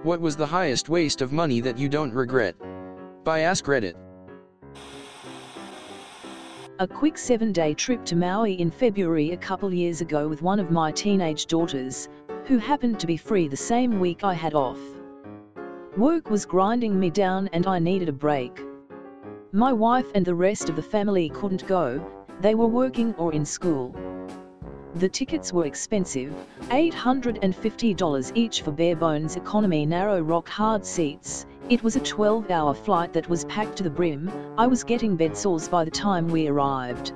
What was the highest waste of money that you don't regret? By Ask Reddit. A quick 7-day trip to Maui in February a couple years ago with one of my teenage daughters, who happened to be free the same week I had off. Work was grinding me down and I needed a break. My wife and the rest of the family couldn't go, they were working or in school. The tickets were expensive, $850 each for bare-bones economy narrow rock-hard seats. It was a 12-hour flight that was packed to the brim. I was getting bedsores by the time we arrived.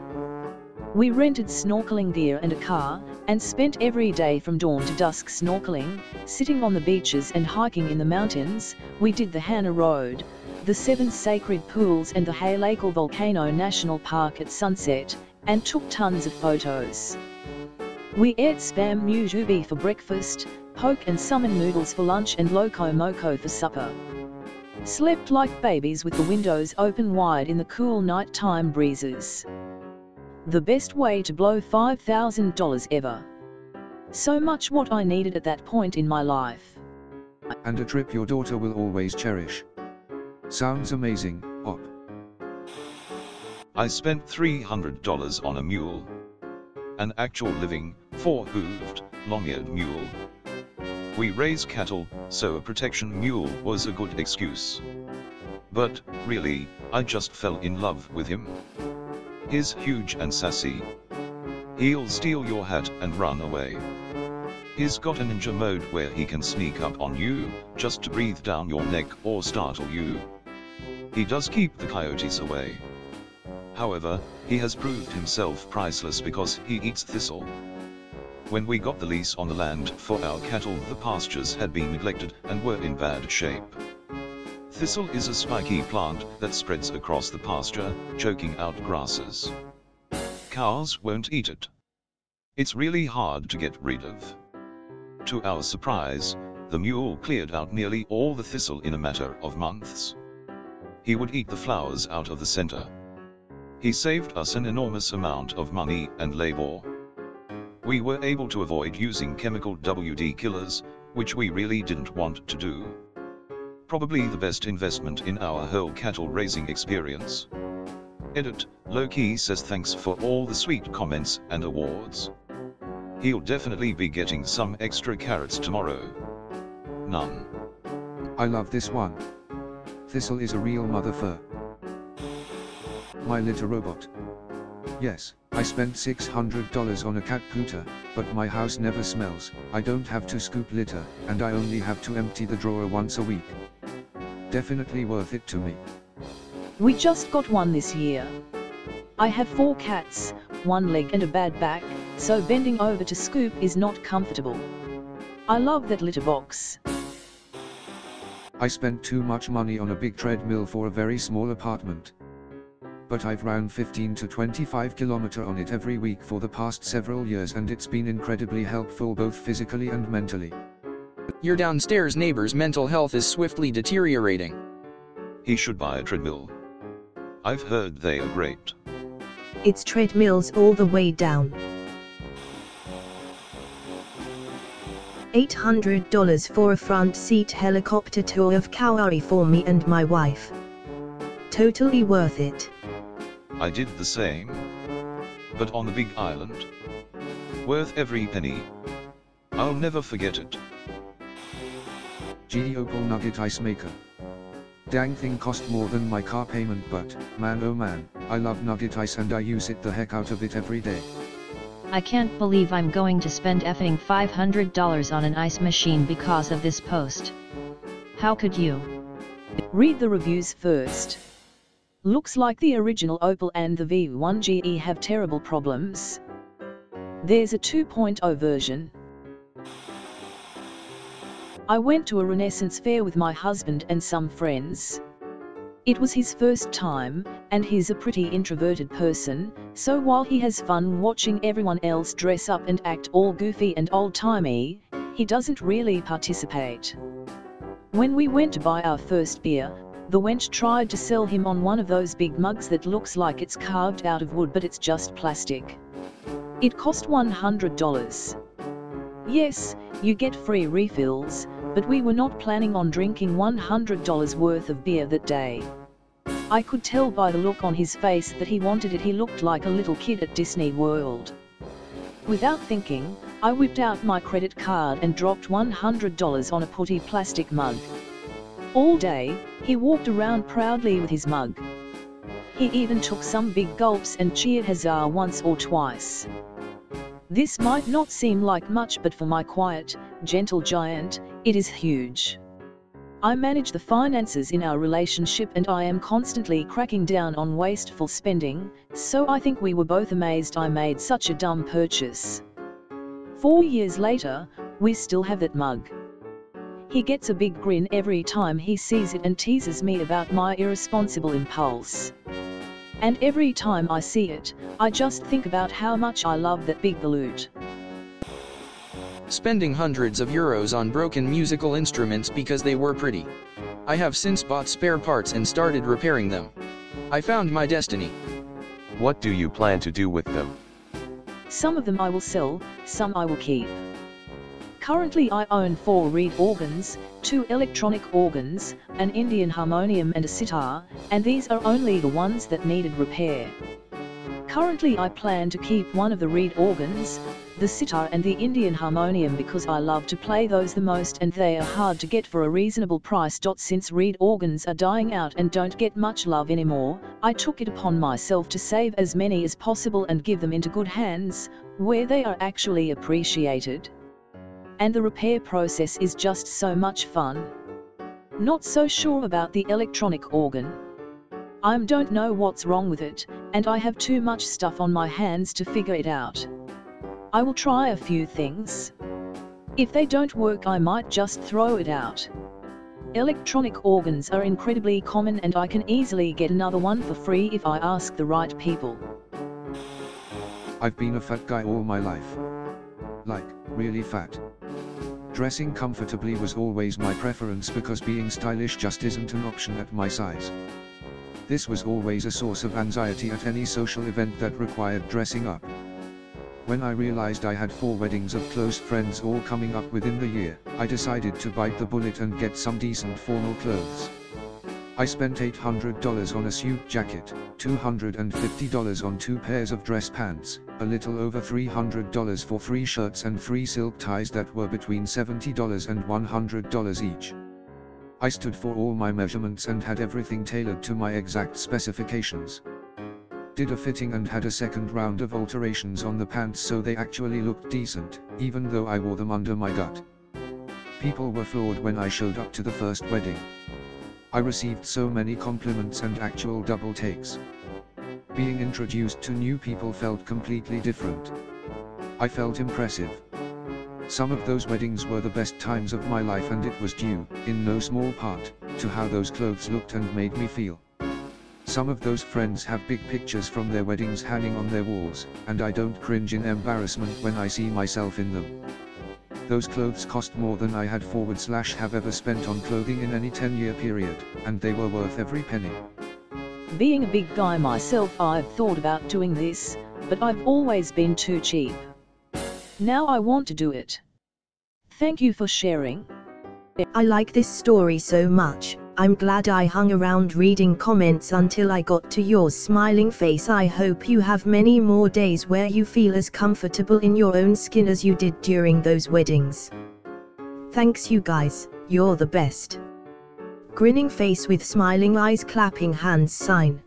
We rented snorkeling gear and a car, and spent every day from dawn to dusk snorkeling, sitting on the beaches and hiking in the mountains. We did the Hana Road, the 7 sacred pools and the Haleakal Volcano National Park at sunset, and took tons of photos. We ate spam musubi for breakfast, poke and salmon noodles for lunch and loco moco for supper. Slept like babies with the windows open wide in the cool nighttime breezes. The best way to blow $5,000 ever. So much what I needed at that point in my life. And a trip your daughter will always cherish. Sounds amazing, Op. I spent $300 on a mule. An actual living, 4-hooved, long-eared mule. We raise cattle, so a protection mule was a good excuse. But, really, I just fell in love with him. He's huge and sassy. He'll steal your hat and run away. He's got a ninja mode where he can sneak up on you, just to breathe down your neck or startle you. He does keep the coyotes away. However, he has proved himself priceless because he eats thistle. When we got the lease on the land for our cattle, the pastures had been neglected and were in bad shape. Thistle is a spiky plant that spreads across the pasture, choking out grasses. Cows won't eat it. It's really hard to get rid of. To our surprise, the mule cleared out nearly all the thistle in a matter of months. He would eat the flowers out of the center. He saved us an enormous amount of money and labor. We were able to avoid using chemical WD killers, which we really didn't want to do. Probably the best investment in our whole cattle raising experience. Edit, Loki says thanks for all the sweet comments and awards. He'll definitely be getting some extra carrots tomorrow. None. I love this one. Thistle is a real motherfucker. My litter robot. Yes, I spent $600 on a cat pooter, but my house never smells. I don't have to scoop litter, and I only have to empty the drawer once a week. Definitely worth it to me. We just got one this year. I have 4 cats, 1 leg and a bad back, so bending over to scoop is not comfortable. I love that litter box. I spent too much money on a big treadmill for a very small apartment. But I've ran 15 to 25 km on it every week for the past several years, and it's been incredibly helpful both physically and mentally. Your downstairs neighbor's mental health is swiftly deteriorating. He should buy a treadmill. I've heard they are great. It's treadmills all the way down. $800 for a front seat helicopter tour of Kauai for me and my wife. Totally worth it. I did the same. But on the big island. Worth every penny. I'll never forget it. GE Opal Nugget Ice Maker. Dang thing cost more than my car payment, but, man oh man, I love Nugget Ice and I use it the heck out of it every day. I can't believe I'm going to spend effing $500 on an ice machine because of this post. How could you? Read the reviews first. Looks like the original Opal and the V1 GE have terrible problems. There's a 2.0 version. I went to a Renaissance fair with my husband and some friends. It was his first time, and he's a pretty introverted person, so while he has fun watching everyone else dress up and act all goofy and old-timey, he doesn't really participate. When we went to buy our first beer, the wench tried to sell him on one of those big mugs that looks like it's carved out of wood but it's just plastic. It cost $100. Yes, you get free refills, but we were not planning on drinking $100 worth of beer that day. I could tell by the look on his face that he wanted it. He looked like a little kid at Disney World. Without thinking, I whipped out my credit card and dropped $100 on a putty plastic mug. All day, he walked around proudly with his mug. He even took some big gulps and cheered huzzah once or twice. This might not seem like much, but for my quiet, gentle giant, it is huge. I manage the finances in our relationship and I am constantly cracking down on wasteful spending, so I think we were both amazed I made such a dumb purchase. 4 years later, we still have that mug. He gets a big grin every time he sees it and teases me about my irresponsible impulse. And every time I see it, I just think about how much I love that big galoot. Spending hundreds of euros on broken musical instruments because they were pretty. I have since bought spare parts and started repairing them. I found my destiny. What do you plan to do with them? Some of them I will sell, some I will keep. Currently I own 4 reed organs, 2 electronic organs, an Indian harmonium and a sitar, and these are only the ones that needed repair. Currently I plan to keep one of the reed organs, the sitar and the Indian harmonium, because I love to play those the most and they are hard to get for a reasonable price. Since reed organs are dying out and don't get much love anymore, I took it upon myself to save as many as possible and give them into good hands, where they are actually appreciated. And the repair process is just so much fun. Not so sure about the electronic organ. I don't know what's wrong with it, and I have too much stuff on my hands to figure it out. I will try a few things. If they don't work, I might just throw it out. Electronic organs are incredibly common and I can easily get another one for free if I ask the right people. I've been a fat guy all my life. Like, really fat. Dressing comfortably was always my preference because being stylish just isn't an option at my size. This was always a source of anxiety at any social event that required dressing up. When I realized I had 4 weddings of close friends all coming up within the year, I decided to bite the bullet and get some decent formal clothes. I spent $800 on a suit jacket, $250 on 2 pairs of dress pants, a little over $300 for 3 shirts and 3 silk ties that were between $70 and $100 each. I stood for all my measurements and had everything tailored to my exact specifications. Did a fitting and had a second round of alterations on the pants so they actually looked decent, even though I wore them under my gut. People were floored when I showed up to the first wedding. I received so many compliments and actual double takes. Being introduced to new people felt completely different. I felt impressive. Some of those weddings were the best times of my life, and it was due, in no small part, to how those clothes looked and made me feel. Some of those friends have big pictures from their weddings hanging on their walls, and I don't cringe in embarrassment when I see myself in them. Those clothes cost more than I had /have ever spent on clothing in any 10-year period, and they were worth every penny. Being a big guy myself, I've thought about doing this, but I've always been too cheap. Now I want to do it. Thank you for sharing. I like this story so much. I'm glad I hung around reading comments until I got to yours. Smiling face. I hope you have many more days where you feel as comfortable in your own skin as you did during those weddings. Thanks you guys, you're the best. Grinning face with smiling eyes, clapping hands sign.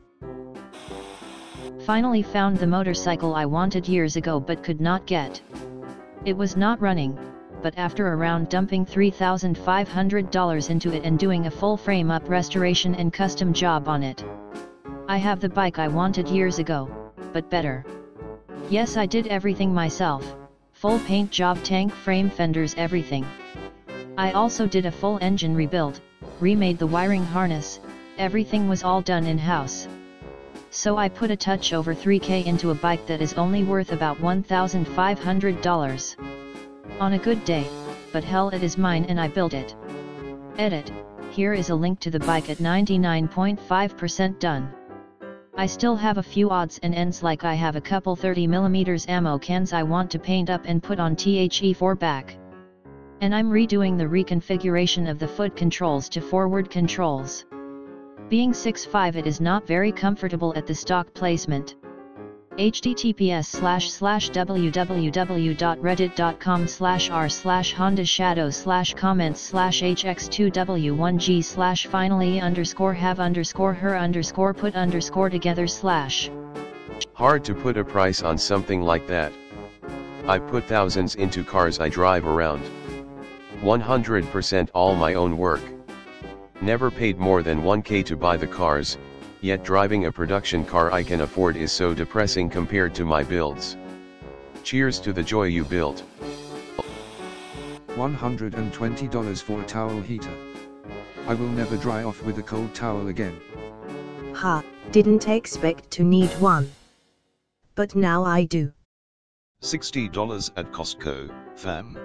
Finally found the motorcycle I wanted years ago but could not get. It was not running, but after around dumping $3,500 into it and doing a full frame-up restoration and custom job on it, I have the bike I wanted years ago, but better. Yes, I did everything myself, full paint job, tank frame, fenders, everything. I also did a full engine rebuild, remade the wiring harness, everything was all done in-house. So I put a touch over $3,000 into a bike that is only worth about $1,500. On a good day, but hell, it is mine and I built it. Edit, here is a link to the bike at 99.5% done. I still have a few odds and ends, like I have a couple 30mm ammo cans I want to paint up and put on THE4 back. And I'm redoing the reconfiguration of the foot controls to forward controls. Being 6'5" it is not very comfortable at the stock placement. https://www.reddit.com/r/honda-shadow/comments/hx2w1g/finally_have_put_together/. Hard to put a price on something like that. I put thousands into cars I drive around. 100% all my own work. Never paid more than 1K to buy the cars, yet driving a production car I can afford is so depressing compared to my builds. Cheers to the joy you built. $120 for a towel heater. I will never dry off with a cold towel again. Ha, didn't expect to need one. But now I do. $60 at Costco, fam.